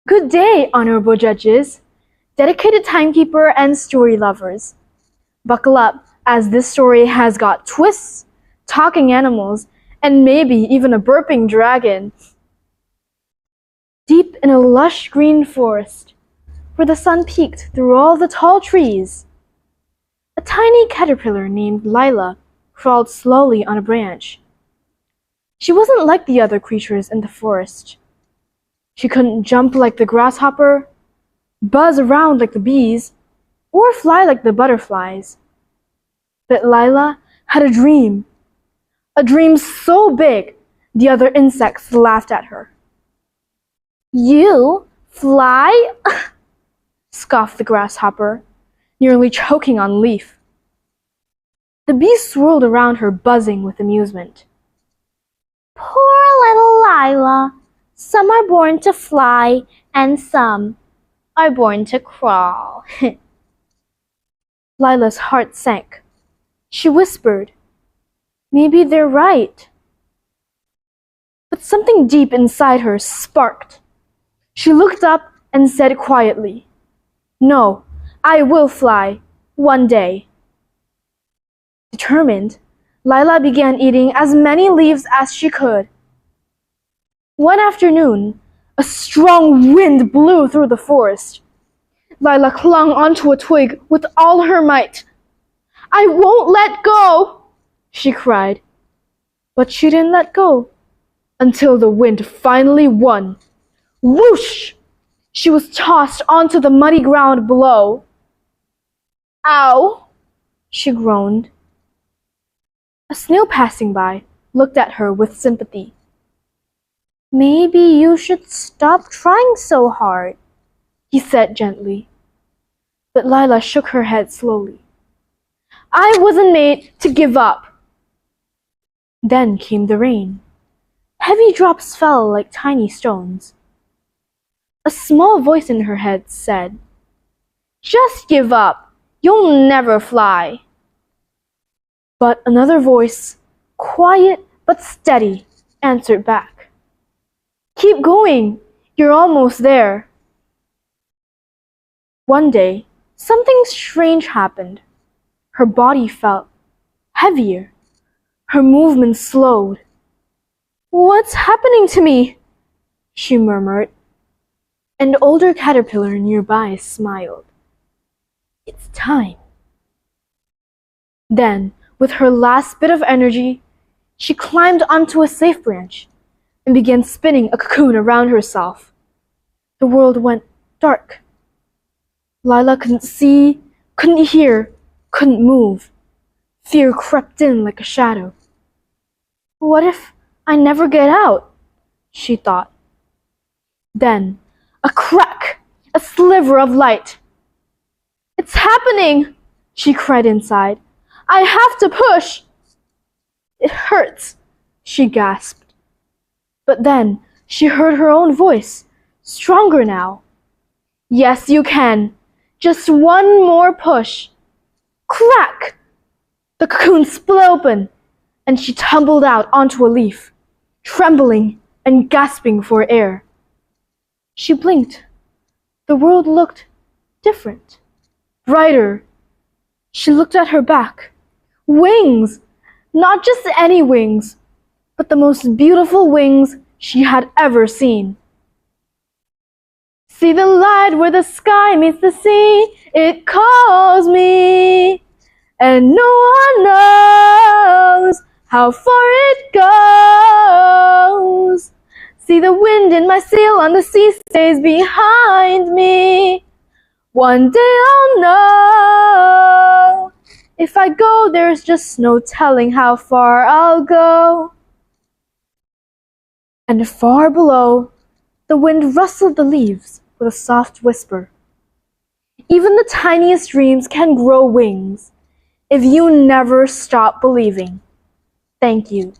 Good day, honorable judges, dedicated timekeeper and story lovers. Buckle up, as this story has got twists, talking animals, and maybe even a burping dragon. Deep in a lush green forest, where the sun peeked through all the tall trees, a tiny caterpillar named Lila crawled slowly on a branch. She wasn't like the other creatures in the forest. She couldn't jump like the grasshopper, buzz around like the bees, or fly like the butterflies. But Lila had a dream so big the other insects laughed at her. "You fly?" scoffed the grasshopper, nearly choking on leaf. The bees swirled around her, buzzing with amusement. "Poor little Lila. Some are born to fly, and some are born to crawl." Lila's heart sank. She whispered, "Maybe they're right." But something deep inside her sparked. She looked up and said quietly, "No, I will fly, one day." Determined, Lila began eating as many leaves as she could. One afternoon, a strong wind blew through the forest. Lila clung onto a twig with all her might. "I won't let go!" she cried. But she didn't let go until the wind finally won. Whoosh! She was tossed onto the muddy ground below. "Ow!" she groaned. A snail passing by looked at her with sympathy. "Maybe you should stop trying so hard," he said gently. But Lila shook her head slowly. "I wasn't made to give up." Then came the rain. Heavy drops fell like tiny stones. A small voice in her head said, "Just give up. You'll never fly." But another voice, quiet but steady, answered back, "Keep going. You're almost there." One day, something strange happened. Her body felt heavier. Her movements slowed. "What's happening to me?" she murmured. An older caterpillar nearby smiled. "It's time." Then, with her last bit of energy, she climbed onto a safe branch and began spinning a cocoon around herself. The world went dark. Lila couldn't see, couldn't hear, couldn't move. Fear crept in like a shadow. "What if I never get out?" she thought. Then, a crack, a sliver of light. "It's happening!" she cried inside. "I have to push!" "It hurts," she gasped. But then she heard her own voice, stronger now. "Yes, you can. Just one more push." Crack! The cocoon split open, and she tumbled out onto a leaf, trembling and gasping for air. She blinked. The world looked different, brighter. She looked at her back. Wings! Not just any wings, but the most beautiful wings she had ever seen. "See the light where the sky meets the sea, it calls me, and no one knows how far it goes. See the wind in my sail on the sea stays behind me. One day I'll know. If I go, there's just no telling how far I'll go." And far below, the wind rustled the leaves with a soft whisper. Even the tiniest dreams can grow wings if you never stop believing. Thank you.